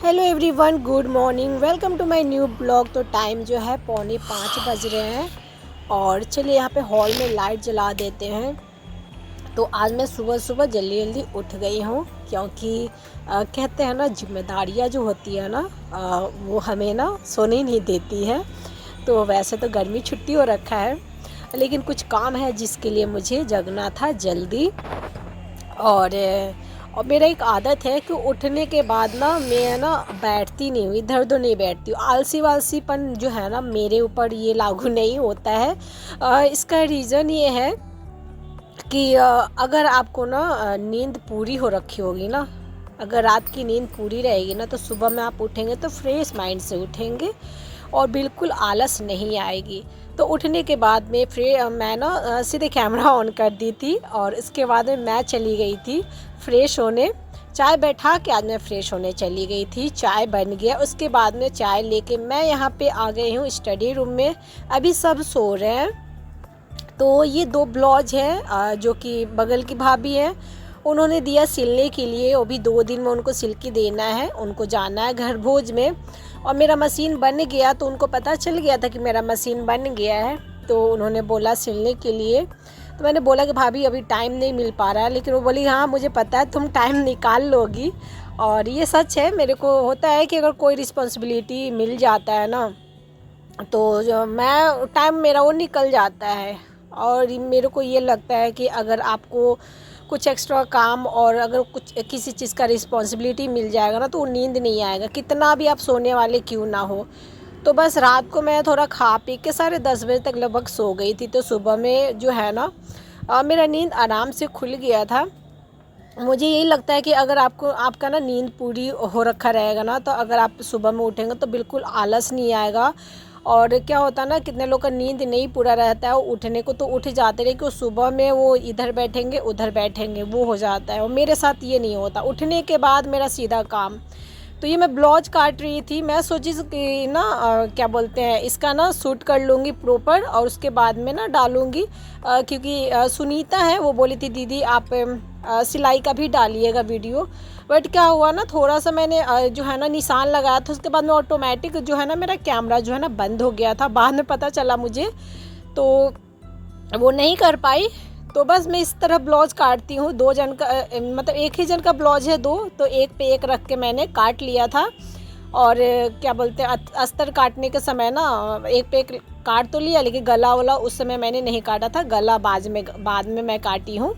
Hello everyone, good morning, welcome to my new blog. तो time जो है 4:45 बज रहे हैं और चलिए यहाँ पे हॉल में लाइट जला देते हैं। तो आज मैं सुबह सुबह जल्दी जल्दी उठ गई हूँ क्योंकि कहते हैं ना, जिम्मेदारियाँ जो होती है ना वो हमें ना सोने ही नहीं देती है। तो वैसे तो गर्मी छुट्टी हो रखा है, लेकिन कुछ काम है जिसके लिए मुझे जगना था जल्दी। और मेरा एक आदत है कि उठने के बाद ना मैं ना बैठती नहीं हूँ, इधर उधर नहीं बैठती हूँ। आलसी वालसीपन जो है ना मेरे ऊपर ये लागू नहीं होता है। इसका रीज़न ये है कि अगर आपको ना नींद पूरी हो रखी होगी ना, अगर रात की नींद पूरी रहेगी ना, तो सुबह में आप उठेंगे तो फ्रेश माइंड से उठेंगे और बिल्कुल आलस नहीं आएगी। तो उठने के बाद में फिर मैं ना सीधे कैमरा ऑन कर दी थी और इसके बाद में मैं चली गई थी फ्रेश होने। चाय बैठा के आज मैं फ़्रेश होने चली गई थी, चाय बन गया। उसके बाद में चाय लेके मैं यहाँ पे आ गई हूँ स्टडी रूम में। अभी सब सो रहे हैं। तो ये 2 ब्लाउज हैं जो कि बगल की भाभी है, उन्होंने दिया सिलने के लिए। वो भी 2 दिन में उनको सिल के देना है, उनको जाना है घर भोज में। और मेरा मशीन बन गया, तो उनको पता चल गया था कि मेरा मशीन बन गया है, तो उन्होंने बोला सिलने के लिए। तो मैंने बोला कि भाभी अभी टाइम नहीं मिल पा रहा है, लेकिन वो बोली हाँ मुझे पता है तुम टाइम निकाल लोगी। और ये सच है, मेरे को होता है कि अगर कोई रिस्पॉन्सिबिलिटी मिल जाता है ना, तो जो मैं टाइम मेरा वो निकल जाता है। और मेरे को ये लगता है कि अगर आपको कुछ एक्स्ट्रा काम और अगर कुछ किसी चीज़ का रिस्पॉन्सिबिलिटी मिल जाएगा ना, तो वो नींद नहीं आएगा, कितना भी आप सोने वाले क्यों ना हो। तो बस रात को मैं थोड़ा खा पी के 10:30 बजे तक लगभग सो गई थी। तो सुबह में जो है ना मेरा नींद आराम से खुल गया था। मुझे यही लगता है कि अगर आपका ना नींद पूरी हो रखा रहेगा ना, तो अगर आप सुबह में उठेंगे तो बिल्कुल आलस नहीं आएगा। और क्या होता है ना, कितने लोग का नींद नहीं पूरा रहता है, वो उठने को तो उठ जाते रहे कि वो सुबह में वो इधर बैठेंगे उधर बैठेंगे, वो हो जाता है। और मेरे साथ ये नहीं होता, उठने के बाद मेरा सीधा काम। तो ये मैं ब्लाउज काट रही थी, मैं सोची कि ना क्या बोलते हैं, इसका ना सूट कर लूँगी प्रॉपर और उसके बाद में ना डालूँगी। क्योंकि सुनीता है, वो बोली थी दीदी आप सिलाई का भी डालिएगा वीडियो। बट क्या हुआ ना, थोड़ा सा मैंने जो है ना निशान लगाया था, उसके बाद में ऑटोमेटिक जो है ना मेरा कैमरा जो है ना बंद हो गया था, बाद में पता चला मुझे, तो वो नहीं कर पाई। तो बस मैं इस तरह ब्लाउज काटती हूँ। 2 जन का मतलब एक ही जन का ब्लाउज है 2, तो एक पे एक रख के मैंने काट लिया था। और क्या बोलते हैं, अस्तर काटने के समय ना एक पे एक काट तो लिया, लेकिन गला वाला उस समय मैंने नहीं काटा था, गला बाद में मैं काटी हूँ।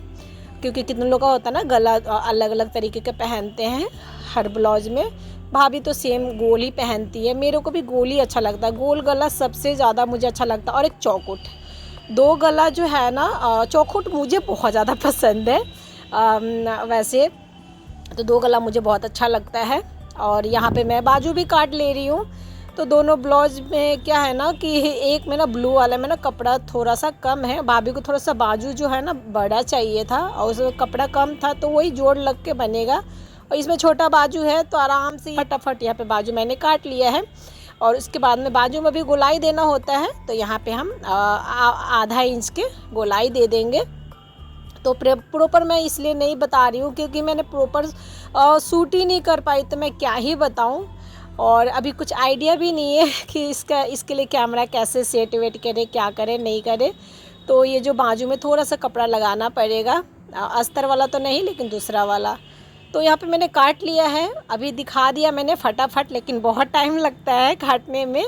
क्योंकि कितने लोग का होता है ना गला अलग अलग तरीके के पहनते हैं हर ब्लाउज में। भाभी तो सेम गोल ही पहनती है, मेरे को भी गोल ही अच्छा लगता है, गोल गला सबसे ज़्यादा मुझे अच्छा लगता है। और एक चौकुट, 2 गला जो है ना, चौखुट मुझे बहुत ज़्यादा पसंद है। वैसे तो 2 गला मुझे बहुत अच्छा लगता है। और यहाँ पे मैं बाजू भी काट ले रही हूँ। तो दोनों ब्लाउज में क्या है ना कि एक में ना ब्लू वाले में ना कपड़ा थोड़ा सा कम है, भाभी को थोड़ा सा बाजू जो है ना बड़ा चाहिए था और उसमें कपड़ा कम था, तो वही जोड़ लग के बनेगा। और इसमें छोटा बाजू है, तो आराम से फटाफट यहाँ पे बाजू मैंने काट लिया है। और उसके बाद में बाजू में भी गोलाई देना होता है, तो यहाँ पे हम आधा इंच के गोलाई दे देंगे। तो प्रॉपर मैं इसलिए नहीं बता रही हूँ क्योंकि मैंने प्रॉपर सूट ही नहीं कर पाई, तो मैं क्या ही बताऊँ। और अभी कुछ आइडिया भी नहीं है कि इसके लिए कैमरा कैसे सेट वेट करे, क्या करे नहीं करे। तो ये जो बाजू में थोड़ा सा कपड़ा लगाना पड़ेगा, अस्तर वाला तो नहीं लेकिन दूसरा वाला। तो यहाँ पे मैंने काट लिया है, अभी दिखा दिया मैंने फटाफट, लेकिन बहुत टाइम लगता है काटने में।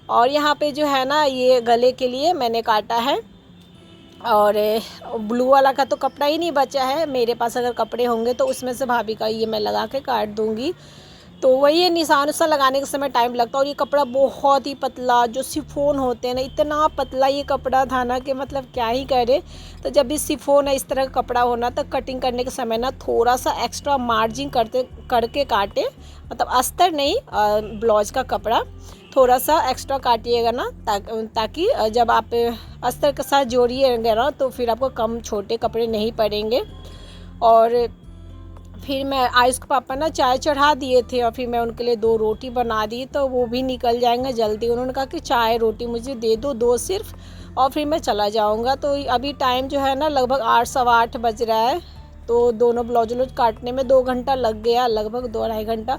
और यहाँ पे जो है ना ये गले के लिए मैंने काटा है। और ब्लू वाला का तो कपड़ा ही नहीं बचा है मेरे पास, अगर कपड़े होंगे तो उसमें से भाभी का ये मैं लगा के काट दूँगी। तो वही है, निशान उसा लगाने के समय टाइम लगता है। और ये कपड़ा बहुत ही पतला, जो शिफॉन होते हैं ना, इतना पतला ये कपड़ा था ना कि मतलब क्या ही करे। तो जब भी शिफॉन है इस तरह का कपड़ा होना, तो कटिंग करने के समय ना थोड़ा सा एक्स्ट्रा मार्जिन करके काटे, मतलब अस्तर नहीं, ब्लाउज का कपड़ा थोड़ा सा एक्स्ट्रा काटिएगा ना, ताकि जब आप अस्तर के साथ जोड़िएगा ना, तो फिर आपको कम छोटे कपड़े नहीं पड़ेंगे। और फिर मैं आयुष के पापा ना चाय चढ़ा दिए थे और फिर मैं उनके लिए 2 रोटी बना दी, तो वो भी निकल जाएंगे जल्दी। उन्होंने कहा कि चाय रोटी मुझे दे दो 2 सिर्फ, और फिर मैं चला जाऊंगा। तो अभी टाइम जो है ना लगभग 8 सवा 8 बज रहा है। तो दोनों ब्लाउज काटने में 2 घंटा लग गया, लगभग 2-2.5 घंटा।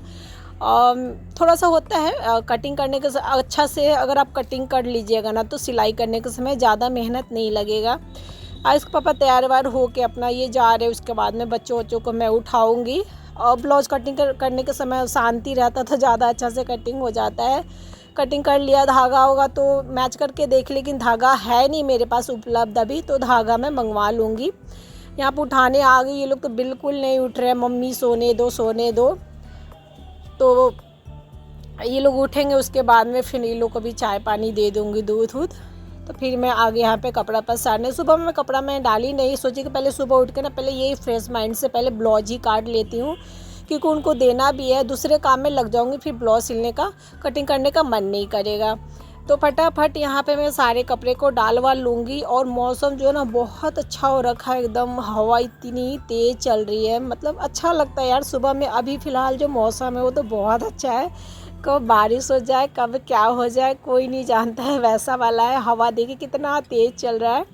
थोड़ा सा होता है कटिंग करने के अच्छा से अगर आप कटिंग कर लीजिएगा ना तो सिलाई करने के समय ज़्यादा मेहनत नहीं लगेगा। आज इसके पापा तैयार वार हो के अपना ये जा रहे हैं, उसके बाद में बच्चों को मैं उठाऊँगी। और ब्लाउज़ कटिंग करने के समय शांति रहता था, ज़्यादा अच्छा से कटिंग हो जाता है। कटिंग कर लिया, धागा होगा तो मैच करके देख, लेकिन धागा है नहीं मेरे पास उपलब्ध अभी, तो धागा मैं मंगवा लूँगी। यहाँ पर उठाने आ गई, ये लोग तो बिल्कुल नहीं उठ रहे, मम्मी सोने दो सोने दो। तो ये लोग उठेंगे, उसके बाद में फिर ये लोग को भी चाय पानी दे दूँगी, दूध वूध। तो फिर मैं आगे यहाँ पे कपड़ा पसारने। सुबह में कपड़ा मैं डाली नहीं, सोची कि पहले सुबह उठ के ना पहले यही फ्रेश माइंड से पहले ब्लाउज ही काट लेती हूँ, क्योंकि उनको देना भी है। दूसरे काम में लग जाऊँगी, फिर ब्लाउज सिलने का, कटिंग करने का मन नहीं करेगा। तो फटाफट यहाँ पे मैं सारे कपड़े को डालवा लूँगी। और मौसम जो है ना बहुत अच्छा हो रखा है, एकदम हवा इतनी तेज़ चल रही है, मतलब अच्छा लगता है यार सुबह में। अभी फ़िलहाल जो मौसम है वो तो बहुत अच्छा है, कब बारिश हो जाए कब क्या हो जाए कोई नहीं जानता है, वैसा वाला है। हवा देखिए कितना तेज़ चल रहा है।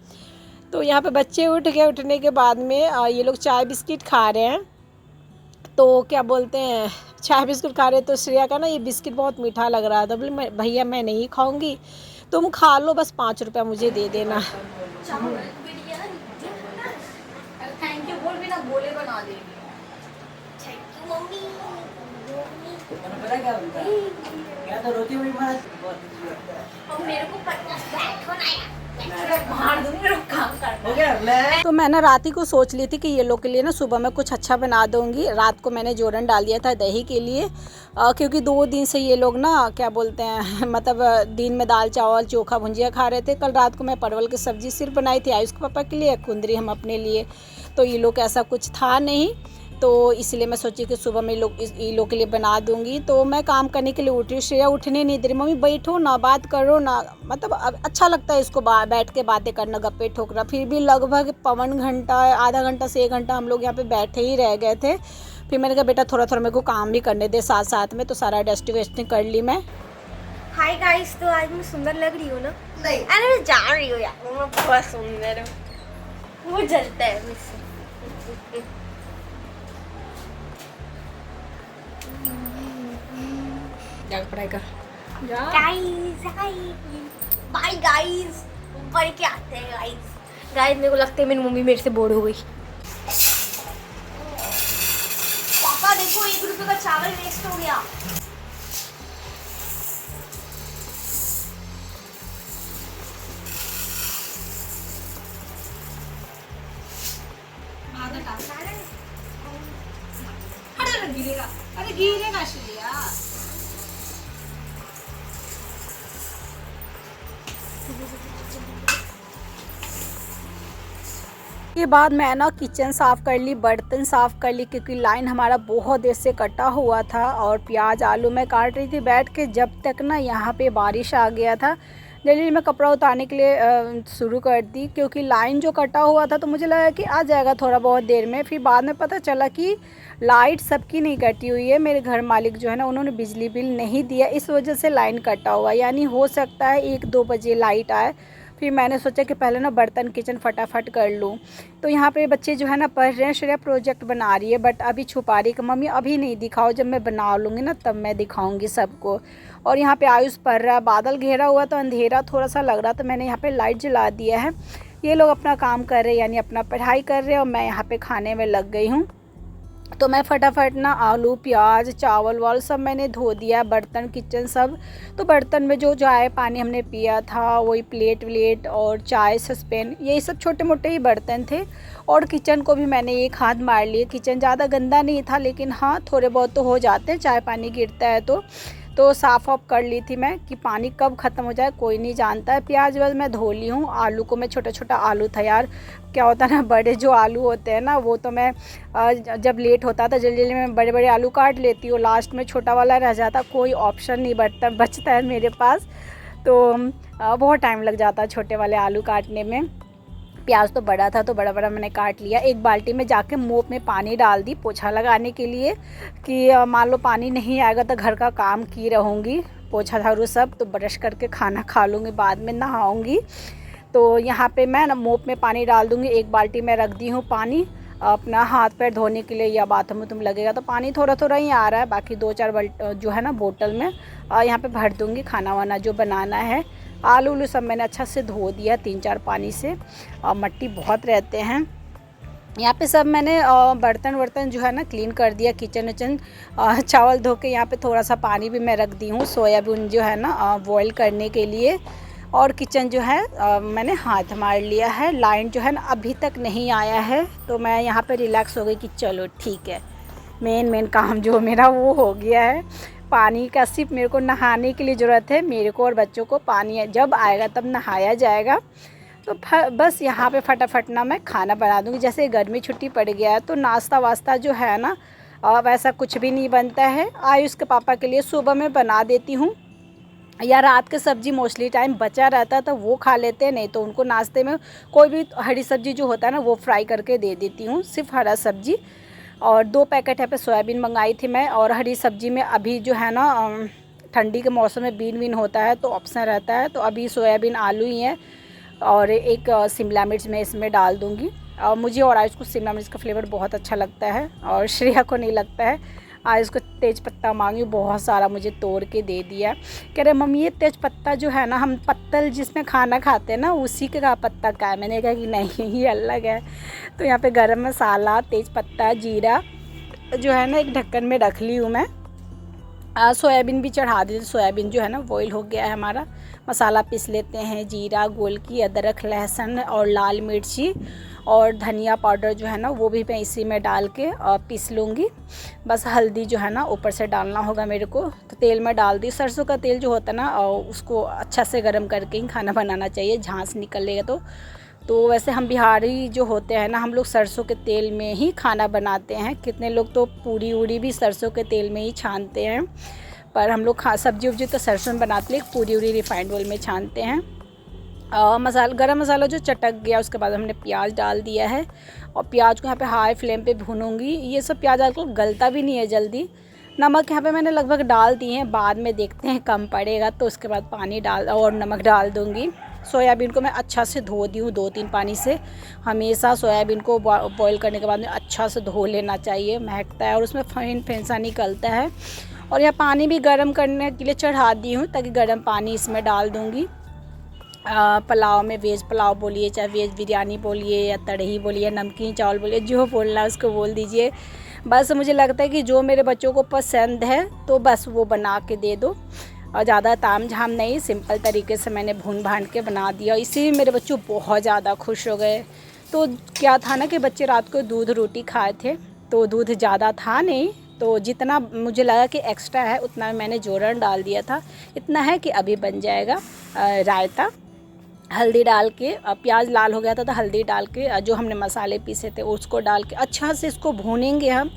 तो यहाँ पे बच्चे उठ गए, उठने के बाद में ये लोग चाय बिस्किट खा रहे हैं। तो क्या बोलते हैं, चाय बिस्किट खा रहे, तो श्रेया का ना ये बिस्किट बहुत मीठा लग रहा था। बोले भैया मैं नहीं खाऊंगी, तुम खा लो, बस 5 रुपया मुझे दे देना। थैंक यू बोल भी ना, गोले बना देंगे। Thank you mummy. पता क्या बोलता है? क्या तो रोटी वही बना और मेरे को बैठो ना यार, मार दूंगी, मेरा काम कर। हो गया मैं तो मैं ना रात ही को सोच ली थी कि ये लोग के लिए ना सुबह में कुछ अच्छा बना दूंगी। रात को मैंने जोरन डाल दिया था दही के लिए, क्योंकि 2 दिन से ये लोग ना क्या बोलते हैं मतलब दिन में दाल चावल चोखा भुंजिया खा रहे थे। कल रात को मैं परवल की सब्ज़ी सिर्फ बनाई थी आयुष के पापा के लिए, कुंदरी हम अपने लिए। तो ये लोग ऐसा कुछ था नहीं, तो इसलिए मैं सोची कि सुबह में ये लोग के लिए बना दूंगी। तो मैं काम करने के लिए उठी, श्रेया उठने नहीं दे रही, मम्मी बैठो ना बात करो ना, मतलब अच्छा लगता है इसको बैठ के बातें करना, गप्पे ठोकना। फिर भी लगभग पौन घंटा, आधा घंटा से 1 घंटा हम लोग यहाँ पे बैठे ही रह गए थे। फिर मैंने कहा बेटा थोड़ा थोड़ा मेरे को काम भी करने दे साथ साथ में, तो सारा डस्टिंग वेस्टिंग कर ली मैं। हाय गाइस, तो आज मैं सुंदर लग रही हूँ ना? नहीं, अरे मैं जान रही हूँ यार, मैं बहुत सुंदर हूँ, वो जलता है मुझसे। जाकर पढ़ाई कर। गाइस बाय गाइस, ऊपर के आते हैं गाइस। गाइस मेरे को लगता है मेरी मम्मी मेरे से बोर हो गई। पापा देखो 1 रुपए का चावल वेस्ट हो गया। गिरेगा, अरे गिरेगा श्रेया। के बाद मैं ना किचन साफ़ कर ली, बर्तन साफ़ कर ली, क्योंकि लाइन हमारा बहुत देर से कटा हुआ था। और प्याज आलू मैं काट रही थी बैठ के, जब तक ना यहाँ पे बारिश आ गया था। जल्दी मैं कपड़ा उतारने के लिए शुरू कर दी, क्योंकि लाइन जो कटा हुआ था तो मुझे लगा कि आ जाएगा थोड़ा बहुत देर में। फिर बाद में पता चला कि लाइट सबकी नहीं कटी हुई है, मेरे घर मालिक जो है ना उन्होंने बिजली बिल नहीं दिया, इस वजह से लाइन कटा हुआ, यानी हो सकता है 1-2 बजे लाइट आए। फिर मैंने सोचा कि पहले ना बर्तन किचन फटाफट कर लूँ। तो यहाँ पे बच्चे जो है ना पढ़ रहे हैं, श्रेया प्रोजेक्ट बना रही है, बट अभी छुपा रही है कि मम्मी अभी नहीं दिखाओ, जब मैं बना लूँगी ना तब मैं दिखाऊँगी सबको। और यहाँ पे आयुष पढ़ रहा है, बादल घेरा हुआ तो अंधेरा थोड़ा सा लग रहा, तो मैंने यहाँ पे लाइट जला दिया है। ये लोग अपना काम कर रहे हैं, यानी अपना पढ़ाई कर रहे हैं, और मैं यहाँ पे खाने में लग गई हूँ। तो मैं फटाफट ना आलू प्याज चावल वाल सब मैंने धो दिया, बर्तन किचन सब। तो बर्तन में जो चाय पानी हमने पिया था, वही प्लेट व्लेट और चाय सस्पेन, यही सब छोटे मोटे ही बर्तन थे। और किचन को भी मैंने एक हाथ मार लिए। किचन ज़्यादा गंदा नहीं था, लेकिन हाँ थोड़े बहुत तो हो जाते हैं, चाय पानी गिरता है तो साफ़ ऑफ कर ली थी मैं, कि पानी कब ख़त्म हो जाए कोई नहीं जानता है। प्याज व्याज मैं धो ली हूँ। आलू को मैं छोटा छोटा आलू था यार, क्या होता है ना बड़े जो आलू होते हैं ना वो तो मैं जब लेट होता था जल्दी जल्दी मैं बड़े बड़े आलू काट लेती हूँ, लास्ट में छोटा वाला रह जाता, कोई ऑप्शन नहीं बचता है मेरे पास। तो बहुत टाइम लग जाता है छोटे वाले आलू काटने में। प्याज तो बड़ा था तो बड़ा बड़ा मैंने काट लिया। एक बाल्टी में जाके मोप में पानी डाल दी पोछा लगाने के लिए, कि मान लो पानी नहीं आएगा तो घर का काम की रहूँगी, पोछा झाड़ू सब, तो ब्रश करके खाना खा लूँगी, बाद में नहाऊँगी। तो यहाँ पे मैं ना मोप में पानी डाल दूँगी, एक बाल्टी में रख दी हूँ पानी। अपना हाथ पैर धोने के लिए या बाथरूम में तुम लगेगा। तो पानी थोड़ा थोड़ा ही आ रहा है, बाकी 2-4 जो है ना बोतल में यहाँ पे भर दूँगी खाना वाना जो बनाना है। आलू उलू सब मैंने अच्छा से धो दिया 3-4 पानी से, मट्टी बहुत रहते हैं यहाँ पे। सब मैंने बर्तन वर्तन जो है ना क्लीन कर दिया, किचन विचन। चावल धो के यहाँ पे थोड़ा सा पानी भी मैं रख दी हूँ सोयाबीन जो है ना बॉयल करने के लिए। और किचन जो है मैंने हाथ मार लिया है। लाइन जो है ना अभी तक नहीं आया है, तो मैं यहाँ पे रिलैक्स हो गई कि चलो ठीक है, मेन काम जो मेरा वो हो गया है। पानी का सिर्फ मेरे को नहाने के लिए ज़रूरत है, मेरे को और बच्चों को पानी जब आएगा तब नहाया जाएगा। तो बस यहाँ पे फटाफट ना मैं खाना बना दूँगी। जैसे गर्मी छुट्टी पड़ गया है तो नाश्ता वास्ता जो है ना वैसा कुछ भी नहीं बनता है। आयुष के पापा के लिए सुबह में बना देती हूँ, या रात के सब्ज़ी मोस्टली टाइम बचा रहता है तो वो खा लेते हैं, नहीं तो उनको नाश्ते में कोई भी हरी सब्ज़ी जो होता है ना वो फ्राई करके दे देती हूँ, सिर्फ हरा सब्ज़ी। और 2 पैकेट यहाँ पे सोयाबीन मंगाई थी मैं। और हरी सब्ज़ी में अभी जो है ना ठंडी के मौसम में बीन होता है तो ऑप्शन रहता है, तो अभी सोयाबीन आलू ही है। और एक शिमला मिर्च मैं इसमें डाल दूँगी। और मुझे और आयुष को शिमला मिर्च का फ्लेवर बहुत अच्छा लगता है और श्रेया को नहीं लगता है। आयुष को तेज पत्ता मांगी, बहुत सारा मुझे तोड़ के दे दिया। कह रहे मम्मी ये तेज पत्ता जो है ना हम पत्तल जिसमें खाना खाते हैं ना उसी का पत्ता का है। मैंने कहा कि नहीं ये अलग है। तो यहाँ पे गरम मसाला, तेज पत्ता, जीरा जो है ना एक ढक्कन में रख ली हूँ मैं। सोयाबीन भी चढ़ा दी। सोयाबीन जो है ना बॉईल हो गया है हमारा। मसाला पीस लेते हैं, जीरा, गोलकी, अदरक, लहसुन और लाल मिर्ची और धनिया पाउडर जो है ना वो भी मैं इसी में डाल के पीस लूँगी। बस हल्दी जो है ना ऊपर से डालना होगा मेरे को। तो तेल में डाल दी। सरसों का तेल जो होता है ना उसको अच्छा से गर्म करके ही खाना बनाना चाहिए, झांस निकलेगा तो वैसे हम बिहारी जो होते हैं ना हम लोग सरसों के तेल में ही खाना बनाते हैं। कितने लोग तो पूरी उड़ी भी सरसों के तेल में ही छानते हैं, पर हम लोग सब्जी उब्जी तो सरसों में बनाते हैं, पूरी उड़ी रिफाइंड ऑयल में छानते हैं। गरम मसाला जो चटक गया उसके बाद हमने प्याज डाल दिया है और प्याज को यहाँ पे हाई फ्लेम पे भूनूंगी। ये सब प्याज आजकल गलता भी नहीं है जल्दी। नमक यहाँ पे मैंने लगभग डाल दिए हैं, बाद में देखते हैं कम पड़ेगा तो उसके बाद पानी डाल और नमक डाल दूँगी। सोयाबीन को मैं अच्छा से धो दी हूँ 2-3 पानी से। हमेशा सोयाबीन को बॉईल करने के बाद में अच्छा से धो लेना चाहिए, महकता है और उसमें फेंसा निकलता है। और यह पानी भी गर्म करने के लिए चढ़ा दी हूँ ताकि गर्म पानी इसमें डाल दूँगी। पुलाव में वेज पुलाव बोलिए, चाहे वेज बिरयानी बोलिए या तड़ही बोलिए, नमकीन चावल बोलिए, जो बोलना है उसको बोल दीजिए। बस मुझे लगता है कि जो मेरे बच्चों को पसंद है तो बस वो बना के दे दो। और ज़्यादा ताम झाम नहीं, सिंपल तरीके से मैंने भून भान के बना दिया। इसी में मेरे बच्चों बहुत ज़्यादा खुश हो गए। तो क्या था ना कि बच्चे रात को दूध रोटी खाए थे तो दूध ज़्यादा था नहीं, तो जितना मुझे लगा कि एक्स्ट्रा है उतना मैंने जोरन डाल दिया था। इतना है कि अभी बन जाएगा रायता। हल्दी डाल के, प्याज लाल हो गया था तो हल्दी डाल के जो हमने मसाले पीसे थे उसको डाल के अच्छा से इसको भूनेंगे हम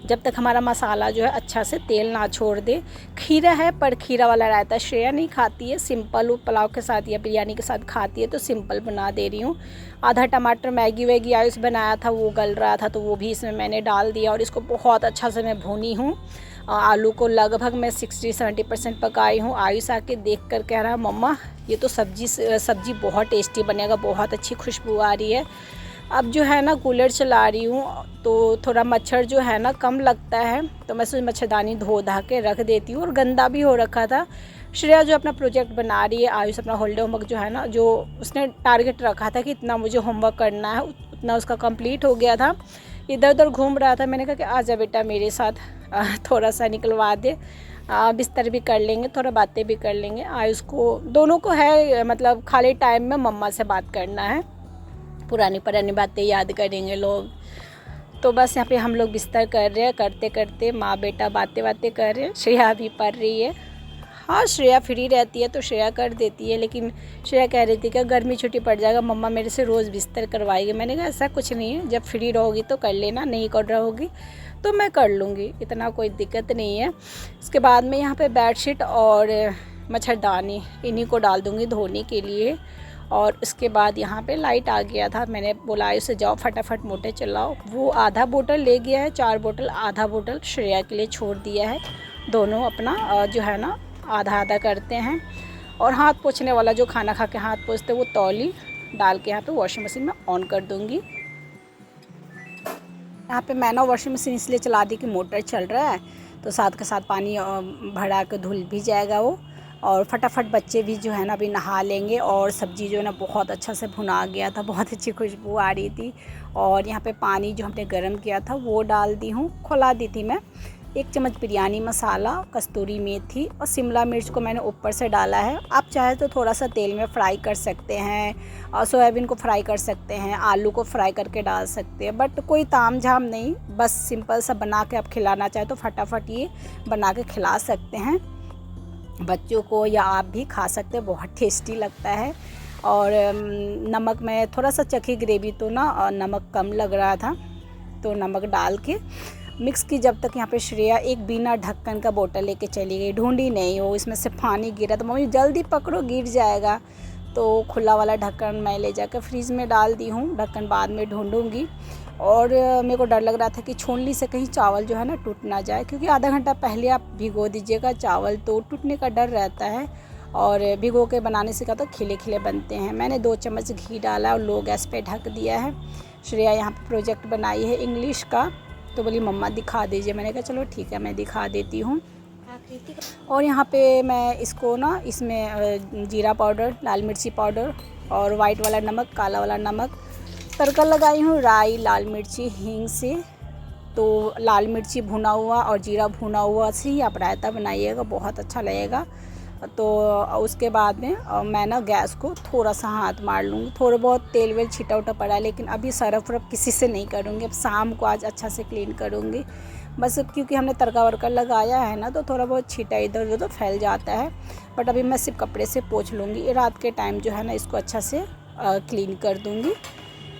जब तक हमारा मसाला जो है अच्छा से तेल ना छोड़ दे। खीरा है पर खीरा वाला रायता श्रेया नहीं खाती है, सिंपल पुलाव के साथ या बिरयानी के साथ खाती है तो सिंपल बना दे रही हूँ। आधा टमाटर मैगी वैगी आयुष बनाया था वो गल रहा था तो वो भी इसमें मैंने डाल दिया और इसको बहुत अच्छा से मैं भूनी हूँ। आलू को लगभग मैं 60-70% पकाई हूँ। आयुष आके देख कर कह रहा मम्मा ये तो सब्जी बहुत टेस्टी बनेगा, बहुत अच्छी खुशबू आ रही है। अब जो है ना कूलर चला रही हूँ तो थोड़ा मच्छर जो है ना कम लगता है, तो मैं सोच मच्छरदानी धो धा के रख देती हूँ। और गंदा भी हो रखा था। श्रेया जो अपना प्रोजेक्ट बना रही है, आयुष अपना हॉलीडे होमवर्क जो है ना, जो उसने टारगेट रखा था कि इतना मुझे होमवर्क करना है, उतना उसका कंप्लीट हो गया था। इधर उधर घूम रहा था, मैंने कहा कि आजा बेटा मेरे साथ थोड़ा सा निकलवा दे, बिस्तर भी कर लेंगे, थोड़ा बातें भी कर लेंगे। आयुष को दोनों को है मतलब खाली टाइम में मम्मा से बात करना है, पुरानी पुरानी बातें याद करेंगे लोग। तो बस यहाँ पे हम लोग बिस्तर कर रहे हैं, करते करते माँ बेटा बातें कर रहे हैं। श्रेया भी पढ़ रही है। हाँ श्रेया फ्री रहती है तो श्रेया कर देती है, लेकिन श्रेया कह रही थी कि गर्मी छुट्टी पड़ जाएगा मम्मा मेरे से रोज़ बिस्तर करवाएगी। मैंने कहा ऐसा कुछ नहीं है, जब फ्री रहोगी तो कर लेना, नहीं कर रहोगी तो मैं कर लूँगी, इतना कोई दिक्कत नहीं है। उसके बाद में यहाँ पे बेडशीट और मच्छरदानी इन्हीं को डाल दूँगी धोने के लिए। और उसके बाद यहाँ पे लाइट आ गया था, मैंने बोला उसे जाओ फटाफट मोटर चलाओ। वो आधा बोतल ले गया है, 4 बोतल, आधा बोतल श्रेया के लिए छोड़ दिया है। दोनों अपना जो है ना आधा आधा करते हैं। और हाथ पोंछने वाला जो खाना खा के हाथ पोंछते वो तौली डाल के यहाँ पे वॉशिंग मशीन में ऑन कर दूँगी। यहाँ पे मैं ना वॉशिंग मशीन इसलिए चला दी कि मोटर चल रहा है तो साथ के साथ पानी भरा के धुल भी जाएगा वो, और फटाफट बच्चे भी जो है ना अभी नहा लेंगे। और सब्ज़ी जो है ना बहुत अच्छा से भुना गया था, बहुत अच्छी खुशबू आ रही थी। और यहाँ पे पानी जो हमने गर्म किया था वो डाल दी हूँ, खुला दी थी मैं। 1 चम्मच बिरयानी मसाला, कस्तूरी मेथी और शिमला मिर्च को मैंने ऊपर से डाला है। आप चाहे तो थोड़ा सा तेल में फ्राई कर सकते हैं, और सोयाबीन को फ्राई कर सकते हैं, आलू को फ्राई करके डाल सकते हैं, बट कोई ताम झाम नहीं, बस सिंपल सा बना के आप खिलाना चाहे तो फटाफट ये बना के खिला सकते हैं बच्चों को, या आप भी खा सकते हैं, बहुत टेस्टी लगता है। और नमक में थोड़ा सा चखी ग्रेवी तो ना नमक कम लग रहा था, तो नमक डाल के मिक्स की। जब तक यहाँ पे श्रेया एक बिना ढक्कन का बोतल लेके चली गई, ढूंढी नहीं हो, इसमें से पानी गिरा तो मम्मी जल्दी पकड़ो गिर जाएगा, तो खुला वाला ढक्कन मैं ले जाकर फ्रीज़ में डाल दी हूँ, ढक्कन बाद में ढूंढूंगी। और मेरे को डर लग रहा था कि छोलनी से कहीं चावल जो है ना टूट ना जाए, क्योंकि आधा घंटा पहले आप भिगो दीजिएगा चावल तो टूटने का डर रहता है, और भिगो के बनाने से क्या तो खिले खिले बनते हैं। मैंने 2 चम्मच घी डाला और लो गैस पे ढक दिया है। श्रेया यहाँ पे प्रोजेक्ट बनाई है इंग्लिश का, तो बोली मम्मा दिखा दीजिए, मैंने कहा चलो ठीक है मैं दिखा देती हूँ। और यहाँ पे मैं इसको ना इसमें जीरा पाउडर, लाल मिर्ची पाउडर और वाइट वाला नमक, काला वाला नमक तड़का लगाई हूँ, राई, लाल मिर्ची, हींग से। तो लाल मिर्ची भुना हुआ और जीरा भुना हुआ से ही आप रायता बनाइएगा, बहुत अच्छा लगेगा। तो उसके बाद में मैं ना गैस को थोड़ा सा हाथ मार लूँगी, थोड़ा बहुत तेल वेल छिटा उटा पड़ा, लेकिन अभी सरफ वर्फ किसी से नहीं करूँगी, अब शाम को आज अच्छा से क्लीन करूँगी बस, क्योंकि हमने तड़का वड़का लगाया है ना तो थोड़ा बहुत छीटा इधर उधर तो फैल जाता है। बट अभी मैं सिर्फ कपड़े से पोंछ लूँगी, रात के टाइम जो है ना इसको अच्छा से क्लीन कर दूँगी।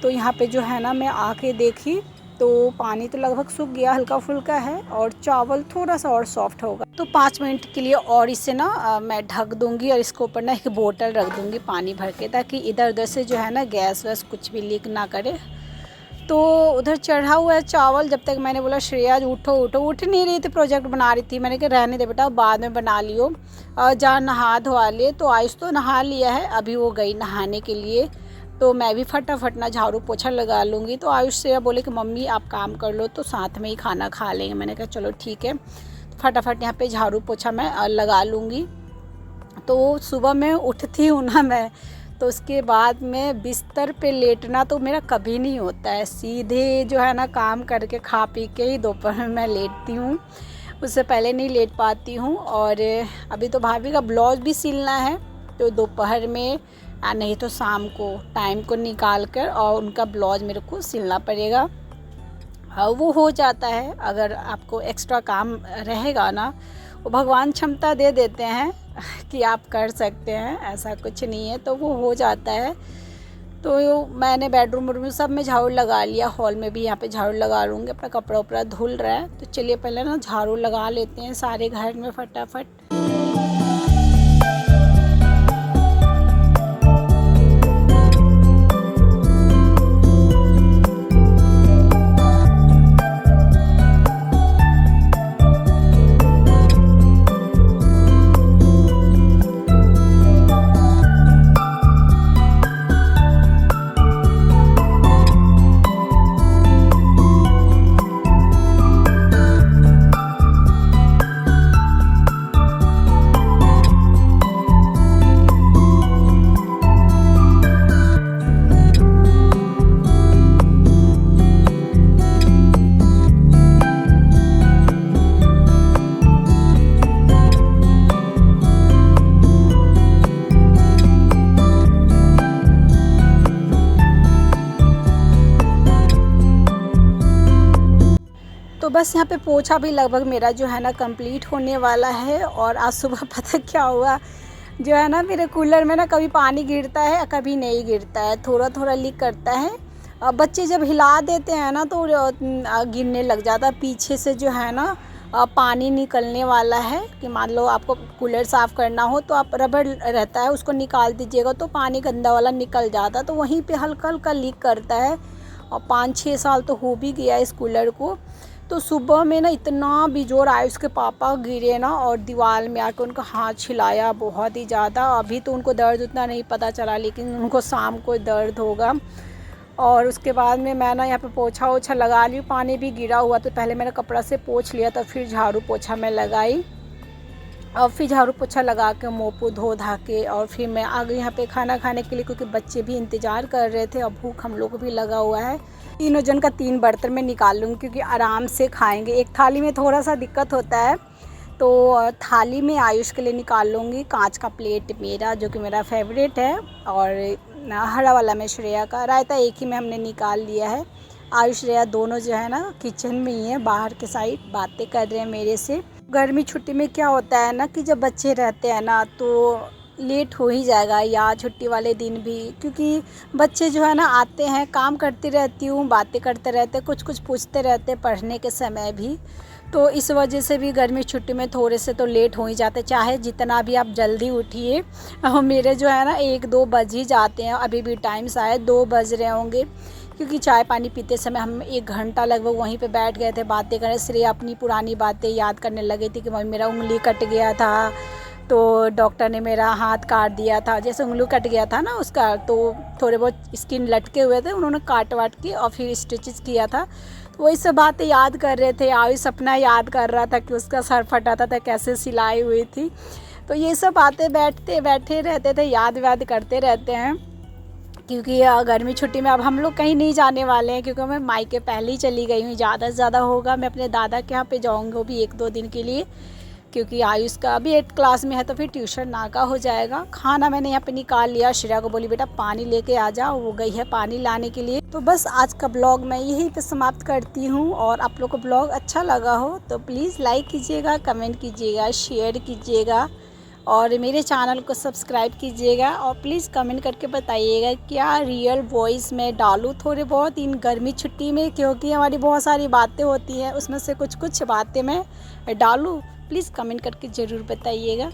तो यहाँ पे जो है ना मैं आके देखी तो पानी तो लगभग सूख गया, हल्का फुल्का है, और चावल थोड़ा सा और सॉफ्ट होगा। तो 5 मिनट के लिए और इसे ना मैं ढक दूँगी, और इसके ऊपर ना एक बोतल रख दूँगी पानी भर के, ताकि इधर उधर से जो है ना गैस वैस कुछ भी लीक ना करे। तो उधर चढ़ा हुआ है चावल, जब तक मैंने बोला श्रेया उठो उठो, उठ नहीं रही थी, प्रोजेक्ट बना रही थी। मैंने कहा रहने दे बेटा, बाद में बना लियो, जा नहा धोवा ले। तो आयुष तो नहा लिया है, अभी वो गई नहाने के लिए, तो मैं भी फटाफट ना झाड़ू पोछा लगा लूँगी। तो आयुष से बोले कि मम्मी आप काम कर लो तो साथ में ही खाना खा लेंगे। मैंने कहा चलो ठीक है, फटाफट यहाँ पे झाड़ू पोछा मैं लगा लूँगी। तो सुबह में उठती हूँ ना मैं, तो उसके बाद में बिस्तर पे लेटना तो मेरा कभी नहीं होता है, सीधे जो है ना काम करके खा पी के ही दोपहर में मैं लेटती हूँ, उससे पहले नहीं लेट पाती हूँ। और अभी तो भाभी का ब्लाउज भी सिलना है, तो दोपहर में नहीं तो शाम को टाइम को निकाल कर और उनका ब्लाउज मेरे को सिलना पड़ेगा। वो हो जाता है, अगर आपको एक्स्ट्रा काम रहेगा ना, वो भगवान क्षमता दे देते हैं कि आप कर सकते हैं, ऐसा कुछ नहीं है, तो वो हो जाता है। तो मैंने बेडरूम में सब में झाड़ू लगा लिया, हॉल में भी यहाँ पे झाड़ू लगा लूँगी। अपना कपड़ा उपड़ा धुल रहा है, तो चलिए पहले ना झाड़ू लगा लेते हैं सारे घर में फटाफट। तो बस यहाँ पे पोछा भी लगभग मेरा जो है ना कंप्लीट होने वाला है। और आज सुबह पता क्या हुआ, जो है ना मेरे कूलर में ना कभी पानी गिरता है कभी नहीं गिरता है, थोड़ा थोड़ा लीक करता है। बच्चे जब हिला देते हैं ना तो गिरने लग जाता है। पीछे से जो है ना पानी निकलने वाला है, कि मान लो आपको कूलर साफ़ करना हो तो आप रबड़ रहता है उसको निकाल दीजिएगा तो पानी गंदा वाला निकल जाता है, तो वहीं पे हल्का हल्का लीक करता है। और 5-6 साल तो हो भी गया इस कूलर को। तो सुबह में ना इतना बेजोर आया, उसके पापा गिरे ना और दीवार में आकर उनका हाथ छिलाया बहुत ही ज़्यादा। अभी तो उनको दर्द उतना नहीं पता चला, लेकिन उनको शाम को दर्द होगा। और उसके बाद में मैं ना यहाँ पे पोछा ओछा लगा ली, पानी भी गिरा हुआ तो पहले मैंने कपड़ा से पोंछ लिया, तो फिर झाड़ू पोछा मैं लगाई और फिर झाड़ू पोछा लगा के मुँह धो धा के और फिर मैं आ गई यहाँ पे खाना खाने के लिए, क्योंकि बच्चे भी इंतज़ार कर रहे थे और भूख हम लोग को भी लगा हुआ है। तीनों जन का 3 बर्तन में निकाल लूँगी क्योंकि आराम से खाएंगे। एक थाली में थोड़ा सा दिक्कत होता है, तो थाली में आयुष के लिए निकाल लूँगी। कांच का प्लेट मेरा, जो कि मेरा फेवरेट है, और हरा वाला में श्रेया का। रायता एक ही में हमने निकाल लिया है। आयुष श्रेया दोनों जो है ना किचन में ही है, बाहर के साइड बातें कर रहे हैं मेरे से। गर्मी छुट्टी में क्या होता है ना कि जब बच्चे रहते हैं ना तो लेट हो ही जाएगा, या छुट्टी वाले दिन भी, क्योंकि बच्चे जो है ना आते हैं, काम करती रहती हूँ, बातें करते रहते, कुछ कुछ पूछते रहते पढ़ने के समय भी, तो इस वजह से भी गर्मी छुट्टी में थोड़े से तो लेट हो ही जाते, चाहे जितना भी आप जल्दी उठिए। मेरे जो है ना 1-2 बज ही जाते हैं, अभी भी टाइम शायद 2 बज रहे होंगे, क्योंकि चाय पानी पीते समय हम 1 घंटा लगभग वहीं पे बैठ गए थे बातें करें। श्रेया अपनी पुरानी बातें याद करने लगी थी कि मम्मी मेरा उंगली कट गया था, तो डॉक्टर ने मेरा हाथ काट दिया था, जैसे उंगली कट गया था ना उसका, तो थोड़े बहुत स्किन लटके हुए थे, उन्होंने काट वाट के और फिर स्टिचेस किया था, तो वही सब बातें याद कर रहे थे। आयुष सपना याद कर रहा था कि उसका सर फटा था कैसे सिलाई हुई थी, तो ये सब बातें बैठे रहते थे, याद करते रहते हैं। क्योंकि गर्मी छुट्टी में अब हम लोग कहीं नहीं जाने वाले हैं, क्योंकि मैं मायके पहले ही चली गई हूँ। ज़्यादा से ज़्यादा होगा मैं अपने दादा के यहाँ पे जाऊँगी, वो भी 1-2 दिन के लिए, क्योंकि आयुष का अभी 8th क्लास में है, तो फिर ट्यूशन नाका हो जाएगा। खाना मैंने यहाँ पे निकाल लिया। श्रेया को बोली बेटा पानी लेके आ जाओ, वो गई है पानी लाने के लिए। तो बस आज का ब्लॉग मैं यहीं पे समाप्त करती हूँ, और आप लोग को ब्लॉग अच्छा लगा हो तो प्लीज़ लाइक कीजिएगा, कमेंट कीजिएगा, शेयर कीजिएगा, और मेरे चैनल को सब्सक्राइब कीजिएगा, और प्लीज़ कमेंट करके बताइएगा क्या रियल वॉइस में डालूँ थोड़े बहुत इन गर्मी छुट्टी में, क्योंकि हमारी बहुत सारी बातें होती हैं, उसमें से कुछ बातें मैं डालूँ। प्लीज़ कमेंट करके ज़रूर बताइएगा।